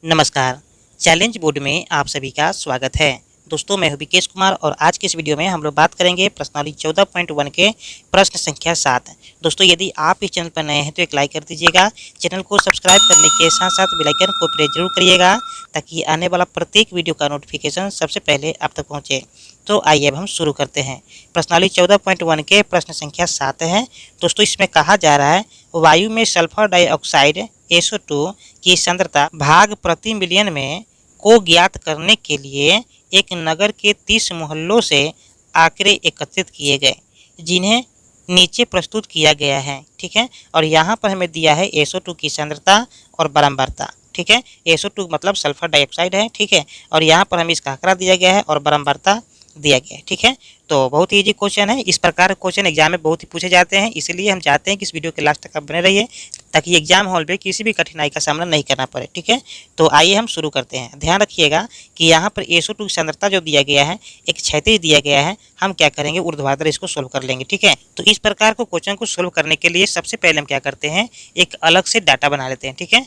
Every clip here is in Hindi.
नमस्कार। चैलेंज बोर्ड में आप सभी का स्वागत है। दोस्तों, मैं हूं विकेश कुमार और आज के इस वीडियो में हम लोग बात करेंगे प्रश्नावली 14.1 के प्रश्न संख्या 7। दोस्तों, यदि आप इस चैनल पर नए हैं तो एक लाइक कर दीजिएगा। चैनल को सब्सक्राइब करने के साथ साथ बेल आइकन को प्रेस जरूर करिएगा ताकि आने वाला प्रत्येक वीडियो का नोटिफिकेशन सबसे पहले आप तक पहुँचे। तो आइए अब हम शुरू करते हैं। प्रश्नावली 14.1 के प्रश्न संख्या 7 है। दोस्तों, इसमें कहा जा रहा है वायु में सल्फर डाइऑक्साइड SO2 की सांद्रता भाग प्रति मिलियन में को ज्ञात करने के लिए एक नगर के 30 मोहल्लों से आंकड़े एकत्रित किए गए, जिन्हें नीचे प्रस्तुत किया गया है। ठीक है, और यहाँ पर हमें दिया है SO2 की सांद्रता और बारंबारता। ठीक है, SO2 मतलब सल्फर डाइऑक्साइड है। ठीक है, और यहाँ पर हमें इसका आंकड़ा दिया गया है और बारंबारता दिया गया है। ठीक है, तो बहुत ही इजी क्वेश्चन है। इस प्रकार क्वेश्चन एग्जाम में बहुत ही पूछे जाते हैं, इसलिए हम चाहते हैं कि इस वीडियो के लास्ट तक आप बने रहिए ताकि एग्जाम हॉल में किसी भी कठिनाई का सामना नहीं करना पड़े। ठीक है, तो आइए हम शुरू करते हैं। ध्यान रखिएगा कि यहाँ पर SO2 की सांद्रता जो दिया गया है एक क्षैतिज दिया गया है। हम क्या करेंगे, ऊर्ध्वाधर इसको सोल्व कर लेंगे। ठीक है, तो इस प्रकार को क्वेश्चन को सोल्व करने के लिए सबसे पहले हम क्या करते हैं, एक अलग से डाटा बना लेते हैं। ठीक है,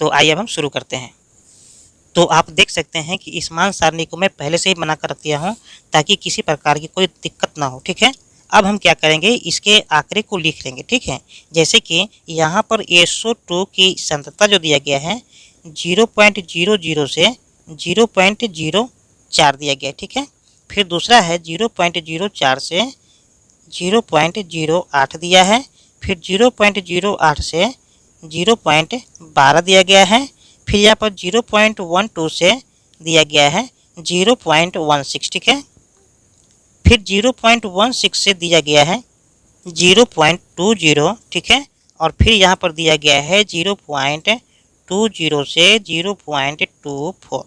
तो आइए अब हम शुरू करते हैं। तो आप देख सकते हैं कि इस मान सारणी को मैं पहले से ही बना कर रख दिया हूँ ताकि किसी प्रकार की कोई दिक्कत ना हो। ठीक है, अब हम क्या करेंगे, इसके आंकड़े को लिख लेंगे। ठीक है, जैसे कि यहाँ पर SO2 की सांद्रता जो दिया गया है 0.00 से 0.04 दिया गया है। ठीक है, फिर दूसरा है 0.04 से 0.08 दिया है, फिर 0.08 से 0.12 दिया गया है, फिर यहाँ पर 0.12 से दिया गया है 0.16। ठीक है, फिर 0.16 से दिया गया है 0.20। ठीक है, और फिर यहाँ पर दिया गया है 0.20 से 0.24।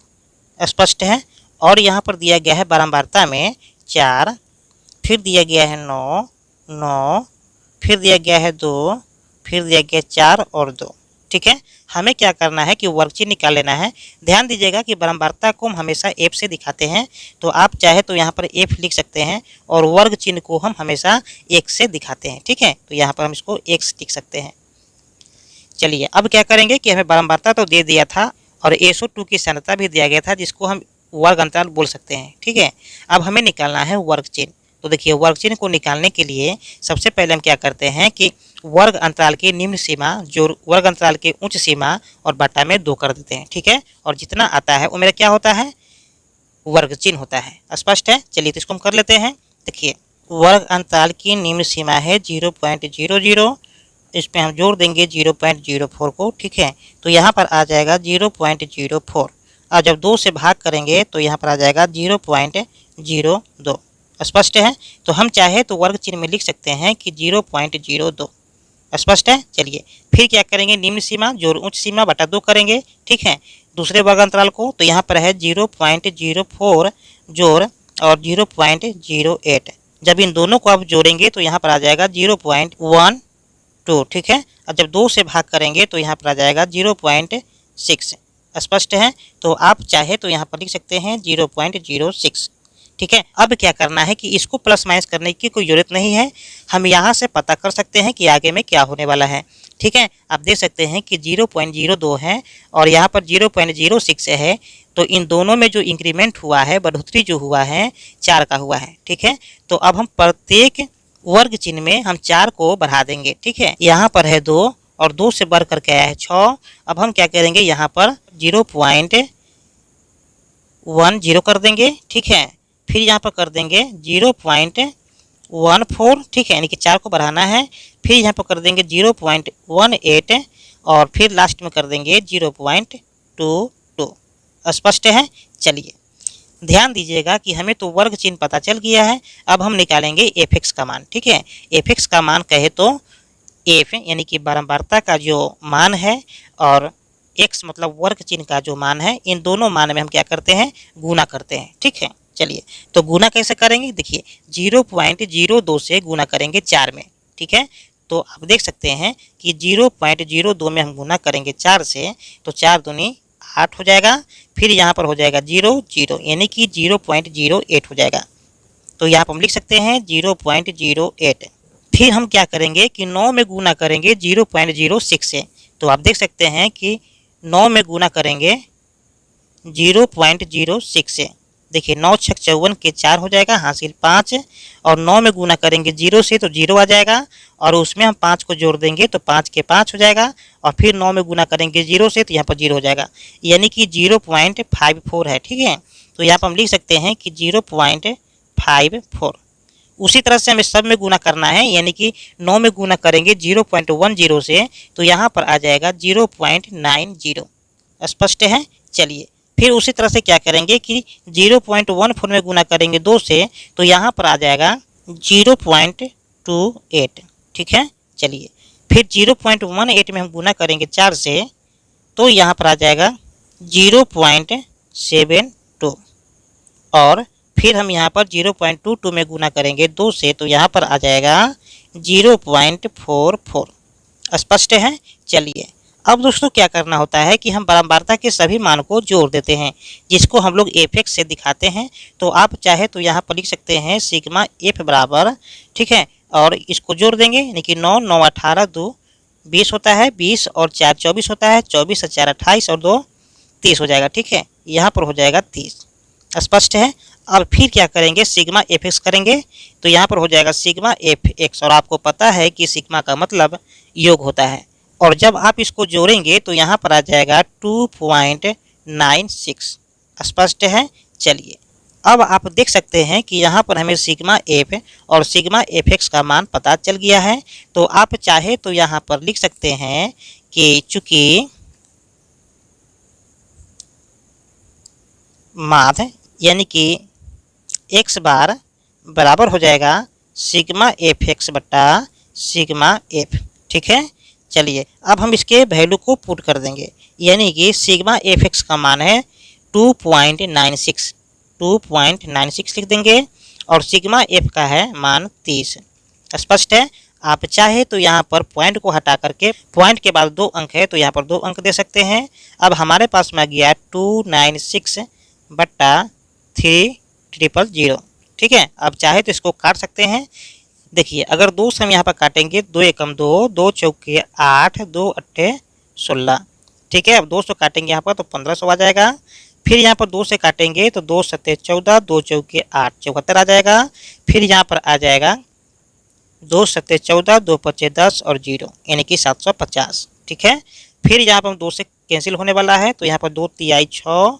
स्पष्ट है। और यहाँ पर दिया गया है बारंबारता में 4, फिर दिया गया है 9, फिर दिया गया है 2, फिर दिया गया 4 और 2। ठीक है, हमें क्या करना है कि वर्ग चिन्ह निकाल लेना है। ध्यान दीजिएगा कि बारंबारता को हम हमेशा F से दिखाते हैं, तो आप चाहे तो यहाँ पर F लिख सकते हैं और वर्ग चिन्ह को हम हमेशा X से दिखाते हैं। ठीक है, तो यहाँ पर हम इसको X लिख सकते हैं। चलिए, अब क्या करेंगे कि हमें बारंबारता तो दे दिया था और SO2 की सांद्रता भी दिया गया था, जिसको हम वर्ग अंतराल बोल सकते हैं। ठीक है, अब हमें निकालना है वर्ग चिन्ह। तो देखिए, वर्ग चिन्ह को निकालने के लिए सबसे पहले हम क्या करते हैं कि वर्ग अंतराल की निम्न सीमा जो वर्ग अंतराल के उच्च सीमा और बटा में 2 कर देते हैं। ठीक है, और जितना आता है वो मेरा क्या होता है, वर्ग चिन्ह होता है। स्पष्ट है। चलिए, तो इसको हम कर लेते हैं। देखिए, वर्ग अंतराल की निम्न सीमा है 0.00, इसमें हम जोड़ देंगे 0.04 को। ठीक है, तो यहाँ पर आ जाएगा 0.04 और जब 2 से भाग करेंगे तो यहाँ पर आ जाएगा 0.02। स्पष्ट है। तो हम चाहे तो वर्ग चिन्ह में लिख सकते हैं कि 0.02। स्पष्ट है। चलिए, फिर क्या करेंगे, निम्न सीमा जोड़ उच्च सीमा बटा 2 करेंगे। ठीक है, दूसरे वर्ग अंतराल को, तो यहाँ पर है 0.04 जोड़ और 0.08। जब इन दोनों को आप जोड़ेंगे तो यहाँ पर आ जाएगा 0.12। ठीक है, और जब 2 से भाग करेंगे तो यहाँ पर आ जाएगा 0.6। स्पष्ट है। तो आप चाहे तो यहाँ पर लिख सकते हैं 0.06। ठीक है, अब क्या करना है कि इसको प्लस माइनस करने की कोई ज़रूरत नहीं है, हम यहाँ से पता कर सकते हैं कि आगे में क्या होने वाला है। ठीक है, आप देख सकते हैं कि 0.02 है और यहाँ पर 0.06 है, तो इन दोनों में जो इंक्रीमेंट हुआ है, बढ़ोतरी जो हुआ है 4 का हुआ है। ठीक है, तो अब हम प्रत्येक वर्ग चिन्ह में हम 4 को बढ़ा देंगे। ठीक है, यहाँ पर है 2 और 2 से बढ़ करके आया है 6। अब हम क्या करेंगे, यहाँ पर 0.10 कर देंगे। ठीक है, फिर यहाँ पर कर देंगे 0.14। ठीक है, यानी कि 4 को बढ़ाना है। फिर यहाँ पर कर देंगे 0.18 और फिर लास्ट में कर देंगे 0.22। स्पष्ट है। चलिए, ध्यान दीजिएगा कि हमें तो वर्ग चिन्ह पता चल गया है। अब हम निकालेंगे Fx का मान। ठीक है, Fx का मान कहे तो F यानी कि बारंबारता का जो मान है और x मतलब वर्ग चिन्ह का जो मान है, इन दोनों मान में हम क्या करते हैं, गुना करते हैं। ठीक है, चलिए, तो गुना कैसे करेंगे, देखिए 0.02 से गुना करेंगे 4 में। ठीक है, तो आप देख सकते हैं कि 0.02 में हम गुना करेंगे 4 से, तो 4 दूनी 8 हो जाएगा। फिर यहाँ पर हो जाएगा 0 यानी कि 0.08 हो जाएगा। तो यहाँ पर हम लिख सकते हैं 0.08। फिर हम क्या करेंगे कि 9 में गुना करेंगे 0.06 से, तो आप देख सकते हैं कि 9 में गुना करेंगे 0.06 से। देखिए 9 छक 54 के 4 हो जाएगा, हासिल 5, और 9 में गुना करेंगे 0 से तो 0 आ जाएगा, और उसमें हम 5 को जोड़ देंगे तो 5 के 5 हो जाएगा, और फिर 9 में गुना करेंगे 0 से तो यहाँ पर 0 हो जाएगा, यानी कि 0.54 है। ठीक है, तो यहाँ पर हम लिख सकते हैं कि 0.54। उसी तरह से हमें सब में गुना करना है, यानी कि 9 में गुना करेंगे 0.10 से तो यहाँ पर आ जाएगा 0.90। स्पष्ट है। चलिए फिर उसी तरह से क्या करेंगे कि 0.14 में गुना करेंगे 2 से तो यहाँ पर आ जाएगा 0.28। ठीक है, चलिए फिर 0.18 में हम गुना करेंगे 4 से तो यहाँ पर आ जाएगा 0.72, और फिर हम यहाँ पर 0.22 में गुना करेंगे 2 से तो यहाँ पर आ जाएगा 0.44। स्पष्ट है। चलिए अब दोस्तों क्या करना होता है कि हम बारंबारता के सभी मान को जोड़ देते हैं, जिसको हम लोग एफ से दिखाते हैं। तो आप चाहे तो यहाँ पर लिख सकते हैं सिग्मा एफ बराबर, ठीक है, और इसको जोड़ देंगे, यानी कि 9 9 18 2 20 होता है, 20 और 4 24 होता है, 24 और 4 28 और 2 30 हो जाएगा। ठीक है, यहाँ पर हो जाएगा 30। स्पष्ट है। अब फिर क्या करेंगे, सिग्मा एफ एक्स करेंगे तो यहाँ पर हो जाएगा सिग्मा एफ एक्स, और आपको पता है कि सिग्मा का मतलब योग होता है, और जब आप इसको जोड़ेंगे तो यहाँ पर आ जाएगा 2.96। स्पष्ट है। चलिए अब आप देख सकते हैं कि यहाँ पर हमें सिग्मा एफ और सिग्मा एफ एक्स का मान पता चल गया है। तो आप चाहे तो यहाँ पर लिख सकते हैं कि चूंकि माध्य यानी कि एक्स बार बराबर हो जाएगा सिग्मा एफ एक्स बट्टा सिग्मा एफ। ठीक है, चलिए अब हम इसके वैल्यू को पुट कर देंगे, यानी कि सिग्मा एफ एक्स का मान है 2.96 लिख देंगे, और सिग्मा एफ का है मान 30। स्पष्ट है। आप चाहे तो यहाँ पर पॉइंट को हटा करके, पॉइंट के बाद 2 अंक है तो यहाँ पर 2 अंक दे सकते हैं। अब हमारे पास में आ गया 296 बट्टा 300। ठीक है, अब चाहे तो इसको काट सकते हैं। देखिए अगर 2 से हम यहाँ पर काटेंगे, 2 एकम 2, 2 चौके 8, 2 अट्ठे 16। ठीक है, अब 2 से काटेंगे यहाँ पर तो 1500 आ जाएगा। फिर यहाँ पर 2 से काटेंगे तो 2 सत्ते 14, 2 चौके 8 74 आ जाएगा। फिर यहाँ पर आ जाएगा 2 सत्ते 14, 2 पचे 10 और 0, यानी कि 750। ठीक है, फिर यहाँ पर 2 से कैंसिल होने वाला है तो यहाँ पर 2 तिहाई 6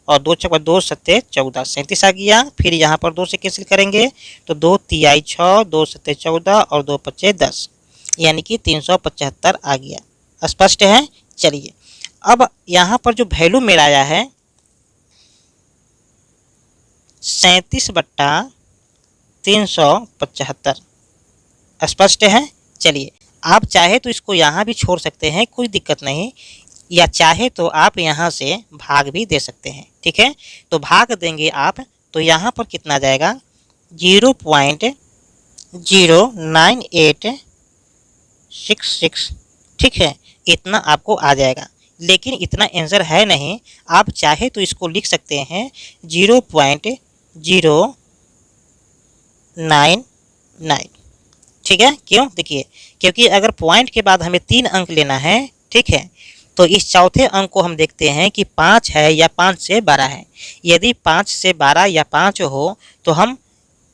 और 2 छक्का 2 सत्ते 14, 37 आ गया। फिर यहाँ पर 2 से कैंसिल करेंगे तो 2 तिहाई 6, 2 सत्ते 14 और 2 पचे 10, यानी कि 375 आ गया। स्पष्ट है। चलिए अब यहाँ पर जो वैल्यू मेरा आया है 37 बट्टा 375। स्पष्ट है। चलिए आप चाहे तो इसको यहाँ भी छोड़ सकते हैं, कोई दिक्कत नहीं, या चाहे तो आप यहाँ से भाग भी दे सकते हैं। ठीक है, तो भाग देंगे आप तो यहाँ पर कितना आ जाएगा 0.09866। ठीक है, इतना आपको आ जाएगा, लेकिन इतना आंसर है नहीं। आप चाहे तो इसको लिख सकते हैं 0.099। ठीक है, क्यों, देखिए क्योंकि अगर पॉइंट के बाद हमें 3 अंक लेना है, ठीक है, तो इस चौथे अंक को हम देखते हैं कि 5 है या 5 से 12 है। यदि 5 से 12 या 5 हो तो हम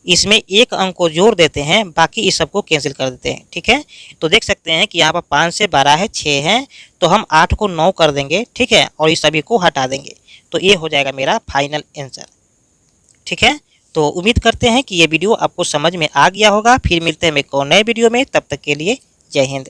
इसमें एक अंक को जोड़ देते हैं, बाकी इस सब को कैंसिल कर देते हैं। ठीक है, तो देख सकते हैं कि यहाँ पर 5 से 12 है, 6 है, तो हम 8 को 9 कर देंगे। ठीक है, और इस सभी को हटा देंगे तो ये हो जाएगा मेरा फाइनल आंसर। ठीक है, तो उम्मीद करते हैं कि ये वीडियो आपको समझ में आ गया होगा। फिर मिलते हैं एक और नए वीडियो में, तब तक के लिए जय हिंद।